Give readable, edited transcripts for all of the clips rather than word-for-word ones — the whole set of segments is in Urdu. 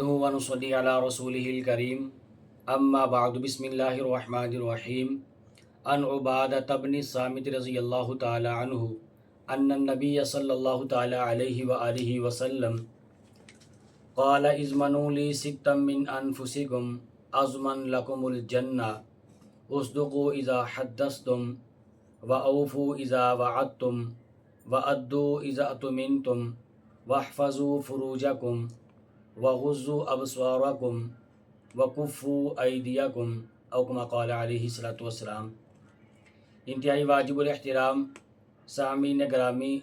نحمده ونصلي على رسوله الكريم اما بعد بسم الله الرحمن الرحيم عن عبادة بن الصامت رضي الله تعالى عنه ان النبي صلى الله تعالى عليه وآله وسلم قال اضمنوا لي ستا من انفسكم اضمن لكم الجنة اصدقوا اذا حدثتم واوفوا اذا وعدتم وادوا اذا اؤتمنتم واحفظوا فروجكم وغضوا ابصارکم وکفوا ایدیکم او کما قال علیہ الصلوۃ والسلام۔ انتہائی واجب الاحترام سامعین گرامی،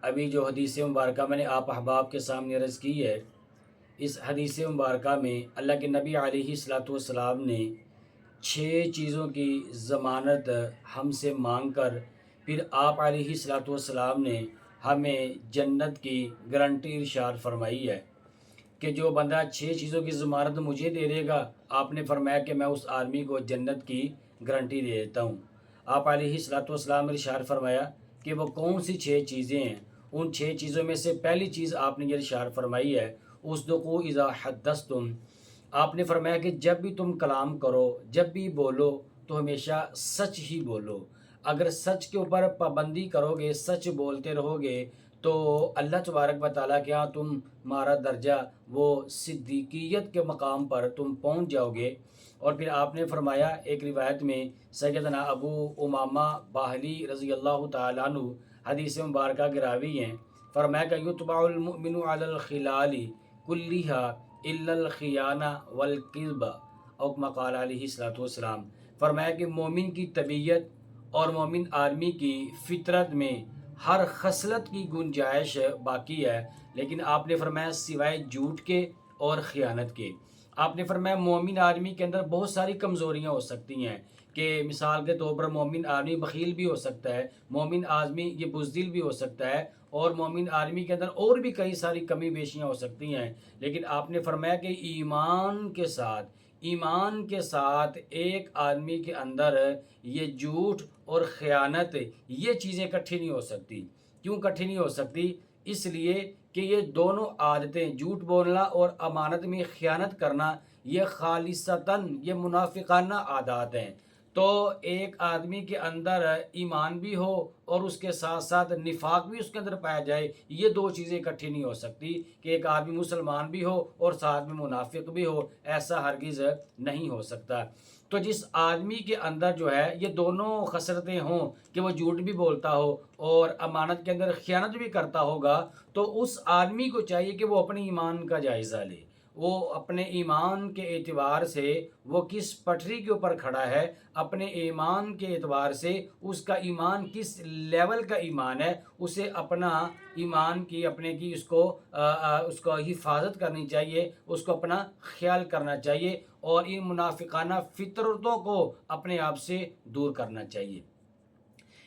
ابھی جو حدیث مبارکہ میں نے آپ احباب کے سامنے عرض کی ہے، اس حدیث مبارکہ میں اللہ کے نبی علیہ الصلوۃ والسلام نے 6 چیزوں کی ضمانت ہم سے مانگ کر پھر آپ علیہ الصلوۃ والسلام نے ہمیں جنت کی گارنٹی ارشاد فرمائی ہے کہ جو بندہ 6 چیزوں کی ضمانت مجھے دے دے گا، آپ نے فرمایا کہ میں اس آدمی کو جنت کی گارنٹی دے دیتا ہوں۔ آپ علیہ الصلوۃ والسلام نے ارشاد فرمایا کہ وہ کون سی 6 چیزیں ہیں۔ ان 6 چیزوں میں سے پہلی چیز آپ نے یہ ارشاد فرمائی ہے، اصدقوا اذا حدثتم۔ آپ نے فرمایا کہ جب بھی تم کلام کرو، جب بھی بولو تو ہمیشہ سچ ہی بولو۔ اگر سچ کے اوپر پابندی کرو گے، سچ بولتے رہو گے تو اللہ تبارک و تعالیٰ کے ہاں تمہارا درجہ وہ صدیقیت کے مقام پر تم پہنچ جاؤ گے۔ اور پھر آپ نے فرمایا ایک روایت میں سیدنا ابو امامہ باہلی رضی اللہ تعالیٰ عنہ حدیث مبارکہ کے راوی ہیں، فرمایا کہ یتبع المؤمن علی الخلال کلھا الا الخیانہ والکذب او کما قال علیہ الصلوۃ والسلام۔ فرمایا کہ مومن کی طبیعت اور مومن آدمی کی فطرت میں ہر خصلت کی گنجائش باقی ہے، لیکن آپ نے فرمایا سوائے جھوٹ کے اور خیانت کے۔ آپ نے فرمایا مومن آدمی کے اندر بہت ساری کمزوریاں ہو سکتی ہیں، کہ مثال کے طور پر مومن آدمی بخیل بھی ہو سکتا ہے، مومن آدمی یہ بزدل بھی ہو سکتا ہے، اور مومن آدمی کے اندر اور بھی کئی ساری کمی بیشیاں ہو سکتی ہیں، لیکن آپ نے فرمایا کہ ایمان کے ساتھ ایک آدمی کے اندر یہ جھوٹ اور خیانت یہ چیزیں اکٹھی نہیں ہو سکتی۔ کیوں اکٹھی نہیں ہو سکتی؟ اس لیے کہ یہ دونوں عادتیں، جھوٹ بولنا اور امانت میں خیانت کرنا، یہ خالصتاً یہ منافقانہ عادات ہیں۔ تو ایک آدمی کے اندر ایمان بھی ہو اور اس کے ساتھ ساتھ نفاق بھی اس کے اندر پایا جائے، یہ 2 چیزیں اکٹھی نہیں ہو سکتی، کہ ایک آدمی مسلمان بھی ہو اور ساتھ میں منافق بھی ہو، ایسا ہرگز نہیں ہو سکتا۔ تو جس آدمی کے اندر جو ہے یہ دونوں خصلتیں ہوں، کہ وہ جھوٹ بھی بولتا ہو اور امانت کے اندر خیانت بھی کرتا ہوگا، تو اس آدمی کو چاہیے کہ وہ اپنے ایمان کا جائزہ لے، وہ اپنے ایمان کے اعتبار سے وہ کس پٹری کے اوپر کھڑا ہے، اپنے ایمان کے اعتبار سے اس کا ایمان کس لیول کا ایمان ہے، اسے اپنا ایمان کی اپنے کی اس کو حفاظت کرنی چاہیے، اس کو اپنا خیال کرنا چاہیے، اور ان منافقانہ فطرتوں کو اپنے آپ سے دور کرنا چاہیے۔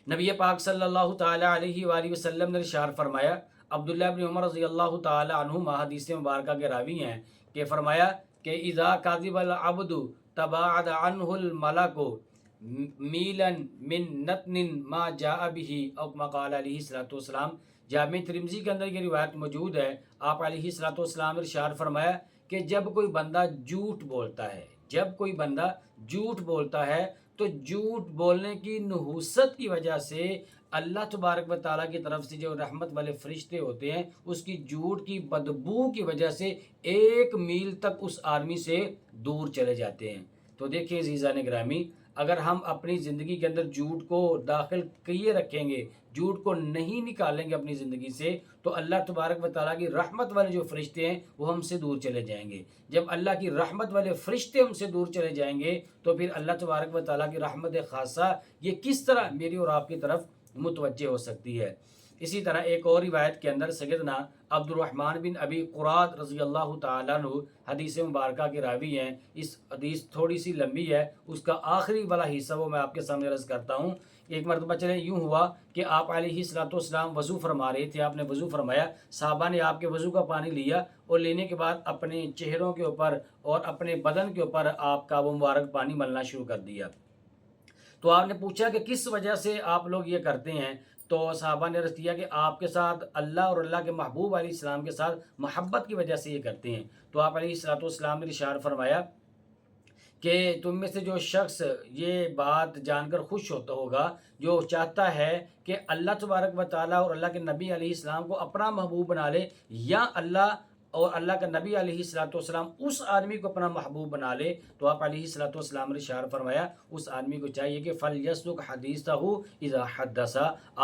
نبی پاک صلی اللہ تعالیٰ علیہ وآلہ وسلم نے ارشاد فرمایا، عبداللہ بن عمر رضی اللہ تعالیٰ عنہما حدیث مبارکہ کے راوی ہیں، کہ فرمایا کہ اذا کذب العبد تباعد عنہ الملک میلا من نتن ما جاء به او کما قال علیہ الصلوۃ والسلام۔ جامع ترمذی کے اندر یہ روایت موجود ہے، آپ علیہ الصلوۃ والسلام نے ارشاد فرمایا کہ جب کوئی بندہ جھوٹ بولتا ہے تو جھوٹ بولنے کی نحوست کی وجہ سے اللہ تبارک و تعالیٰ کی طرف سے جو رحمت والے فرشتے ہوتے ہیں، اس کی جھوٹ کی بدبو کی وجہ سے 1 میل تک اس آدمی سے دور چلے جاتے ہیں۔ تو دیکھیں عزیزان گرامی، اگر ہم اپنی زندگی کے اندر جھوٹ کو داخل کیے رکھیں گے، جھوٹ کو نہیں نکالیں گے اپنی زندگی سے، تو اللہ تبارک و تعالیٰ کی رحمت والے جو فرشتے ہیں وہ ہم سے دور چلے جائیں گے۔ جب اللہ کی رحمت والے فرشتے ہم سے دور چلے جائیں گے تو پھر اللہ تبارک و تعالیٰ کی رحمت خاصہ یہ کس طرح میری اور آپ کی طرف متوجہ ہو سکتی ہے۔ اسی طرح ایک اور روایت کے اندر سیدنا عبد الرحمن بن ابی قراد رضی اللہ تعالیٰ عنہ حدیث مبارکہ کے راوی ہیں۔ اس حدیث تھوڑی سی لمبی ہے، اس کا آخری والا حصہ وہ میں آپ کے سامنے عرض کرتا ہوں۔ ایک مرتبہ چلیں یوں ہوا کہ آپ علیہ الصلوۃ والسلام وضو فرما رہے تھے، آپ نے وضو فرمایا، صحابہ نے آپ کے وضو کا پانی لیا اور لینے کے بعد اپنے چہروں کے اوپر اور اپنے بدن کے اوپر آپ کا وہ مبارک پانی ملنا شروع کر دیا۔ تو آپ نے پوچھا کہ کس وجہ سے آپ لوگ یہ کرتے ہیں؟ تو صحابہ نے عرض کیا کہ آپ کے ساتھ اللہ اور اللہ کے محبوب علیہ السلام کے ساتھ محبت کی وجہ سے یہ کرتے ہیں۔ تو آپ علیہ السلام نے ارشاد فرمایا کہ تم میں سے جو شخص یہ بات جان کر خوش ہوتا ہوگا، جو چاہتا ہے کہ اللہ تبارک و تعالیٰ اور اللہ کے نبی علیہ السلام کو اپنا محبوب بنا لے، یا اللہ اور اللہ کا نبی علیہ السلام اس آدمی کو اپنا محبوب بنا لے، تو آپ علیہ السلام نے ارشاد فرمایا اس آدمی کو چاہیے کہ فَلْيَصْدُقْ حَدِيثَهُ إِذَا حَدَّثَ،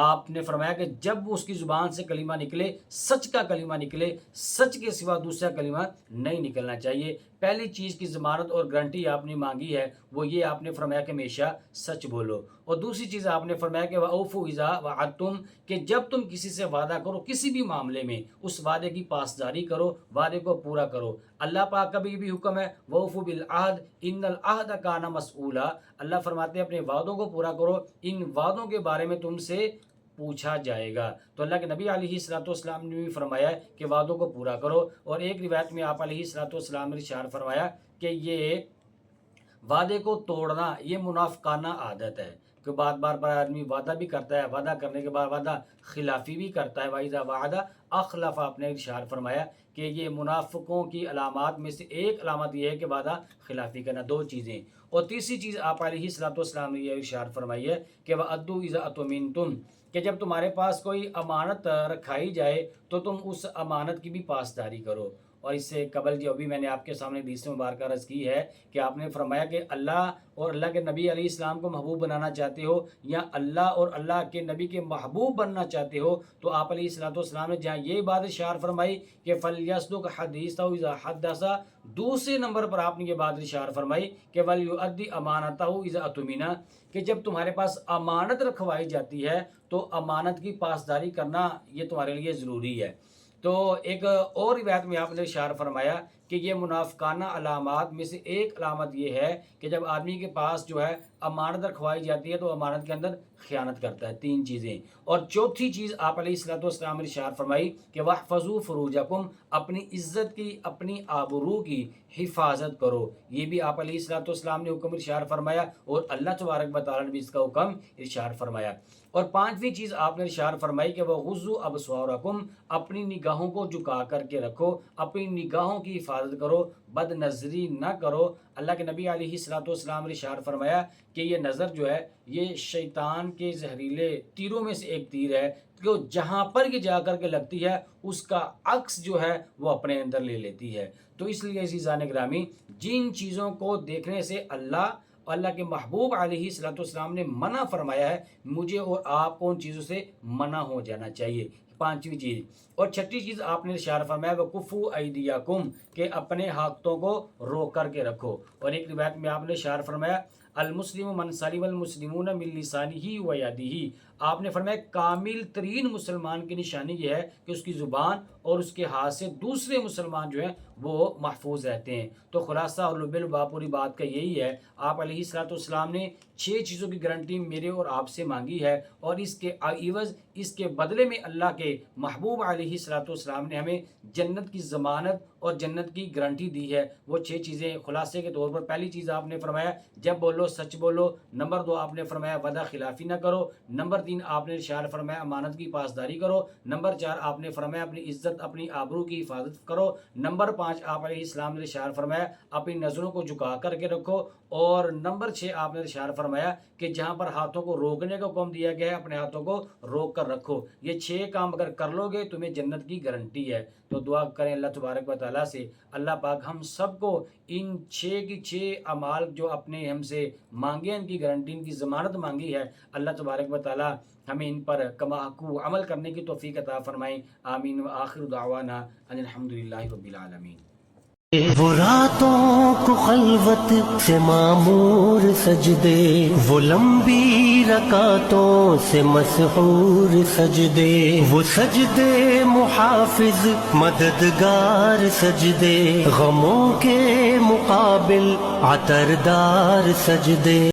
آپ نے فرمایا کہ جب اس کی زبان سے کلمہ نکلے، سچ کا کلمہ نکلے، سچ کے سوا دوسرا کلمہ نہیں نکلنا چاہیے۔ پہلی چیز کی ضمانت اور گارنٹی آپ نے مانگی ہے وہ یہ آپ نے فرمایا کہ ہمیشہ سچ بولو، اور دوسری چیز آپ نے فرمایا کہ وَأَوْفُوا إِذَا وَعَدتُّمْ، کہ جب تم کسی سے وعدہ کرو کسی بھی معاملے میں اس وعدے کی پاسداری کرو، وعدے کو پورا کرو۔ اللہ پاک کا بھی حکم ہے وَأَوْفُوا بِالْعَهْدِ إِنَّ الْعَهْدَ كَانَ مَسْئُولًا، اللہ فرماتے ہیں اپنے وعدوں کو پورا کرو، ان وعدوں کے بارے میں تم سے پوچھا جائے گا۔ تو اللہ کے نبی علیہ السلام نے بھی فرمایا کہ وعدوں کو پورا کرو، اور ایک روایت میں آپ علیہ السلام نے ارشاد فرمایا کہ یہ وعدے کو توڑنا یہ منافقانہ عادت ہے، کہ بار بار آدمی وعدہ بھی کرتا ہے، وعدہ کرنے کے بعد وعدہ خلافی بھی کرتا ہے، وَإِذَا وَعَدَ أَخْلَفَ، آپ نے ارشاد فرمایا کہ یہ منافقوں کی علامات میں سے ایک علامت یہ ہے کہ وعدہ خلافی کرنا، دو چیزیں۔ اور تیسری چیز آپ علیہ السلام نے یہ ارشاد فرمائی ہے کہ وَأَدُّوا إِذَا اؤْتُمِنْتُمْ، کہ جب تمہارے پاس کوئی امانت رکھائی جائے تو تم اس امانت کی بھی پاسداری کرو۔ اور اس سے قبل جو بھی میں نے آپ کے سامنے حدیث مبارکہ عرض کی ہے کہ آپ نے فرمایا کہ اللہ اور اللہ کے نبی علیہ السلام کو محبوب بنانا چاہتے ہو، یا اللہ اور اللہ کے نبی کے محبوب بننا چاہتے ہو، تو آپ علیہ السلام نے جہاں یہ بات ارشاد فرمائی کہ فَلْيَصْدُقْ حَدِيثَهُ إِذَا حَدَّثَ، دوسرے نمبر پر آپ نے یہ بات ارشاد فرمائی کہ وَلْيُؤَدِّ أَمَانَتَهُ إِذَا اؤْتُمِنَ، کہ جب تمہارے پاس امانت رکھوائی جاتی ہے تو امانت کی پاسداری کرنا یہ تمہارے لیے ضروری ہے۔ تو ایک اور روایت میں آپ نے ارشاد فرمایا کہ یہ منافقانہ علامات میں سے ایک علامت یہ ہے کہ جب آدمی کے پاس جو ہے امانت رکھوائی جاتی ہے تو امانت کے اندر خیانت کرتا ہے، تین چیزیں۔ اور چوتھی چیز آپ علیہ السلام نے ارشاد فرمائی کہ وَاحْفَظُوا فُرُوجَكُمْ، اپنی عزت کی، اپنی آبرو کی حفاظت کرو، یہ بھی آپ علیہ السلام نے حکم ارشاد فرمایا، اور اللہ تبارک و تعالیٰ نے بھی اس کا حکم ارشاد فرمایا۔ اور پانچویں چیز آپ نے ارشاد فرمائی کہ وَغُضُّوا أَبْصَارَكُمْ، اپنی نگاہوں کو جھکا کر کے رکھو، اپنی نگاہوں کی حفاظت کرو، بد نظری نہ کرو۔ اللہ کے نبی علیہ السلام نے ارشاد فرمایا کہ یہ نظر جو ہے یہ شیطان کے زہریلے تیروں میں سے ایک تیر ہے، کہ جہاں پر یہ جا کر کے لگتی ہے اس کا عکس جو ہے وہ اپنے اندر لے لیتی ہے۔ تو اس لیے عزیزان گرامی، جن چیزوں کو دیکھنے سے اللہ کے محبوب علیہ السلام نے منع فرمایا ہے، مجھے اور آپ کو ان چیزوں سے منع ہو جانا چاہیے، پانچویں چیز۔ اور چھٹی چیز آپ نے ارشاد فرمایا وَكُفُّوا أَيْدِيَكُمْ، کہ اپنے ہاتھوں کو روک کر کے رکھو۔ اور ایک روایت میں آپ نے ارشاد فرمایا المسلم من سلم المسلمون من لسانہ و یدہ، آپ نے فرمایا کامل ترین مسلمان کی نشانی یہ ہے کہ اس کی زبان اور اس کے ہاتھ سے دوسرے مسلمان جو ہیں وہ محفوظ رہتے ہیں۔ تو خلاصہ اور لب لبا پوری بات کا یہی ہے، آپ علیہ السلام نے 6 چیزوں کی گارنٹی میرے اور آپ سے مانگی ہے، اور اس کے عوض، اس کے بدلے میں اللہ کے محبوب علیہ السلام نے ہمیں جنت کی ضمانت اور جنت کی گارنٹی دی ہے۔ وہ 6 چیزیں خلاصے کے طور پر، پہلی چیز آپ نے فرمایا جب بولو سچ بولو، نمبر 2 آپ نے فرمایا وعدہ خلافی نہ کرو، نمبر 3 آپ نے ارشاد فرمایا امانت کی پاسداری کرو، نمبر 4 آپ نے فرمایا اپنی عزت، اپنی آبرو کی حفاظت کرو، نمبر 5 آپ علیہ السلام نے ارشاد فرمایا اپنی نظروں کو جھکا کر کے رکھو، اور نمبر 6 آپ نے ارشاد فرمایا کہ جہاں پر ہاتھوں کو روکنے کا حکم دیا گیا ہے اپنے ہاتھوں کو روک کر رکھو۔ یہ 6 کام اگر کر لو گے تمہیں جنت کی گارنٹی ہے۔ تو دعا کریں اللہ تبارک و تعالیٰ سے اللہ پاک ہم سب کو ان 6 کی 6 اعمال جو اپنے ہم سے مانگے، ان کی گارنٹی، ان کی ضمانت مانگی ہے، اللہ تبارک و تعالیٰ ہمیں ان پر کما حقوق عمل کرنے کی توفیق عطا فرمائیں۔ آمین وآخر دعوانا ان الحمدللہ رب العالمین۔ وہ راتوں کو خلوت سے معمور سجدے، وہ لمبی رکعتوں سے مسحور سجدے، وہ سجدے محافظ مددگار سجدے، غموں کے مقابل عطردار سجدے۔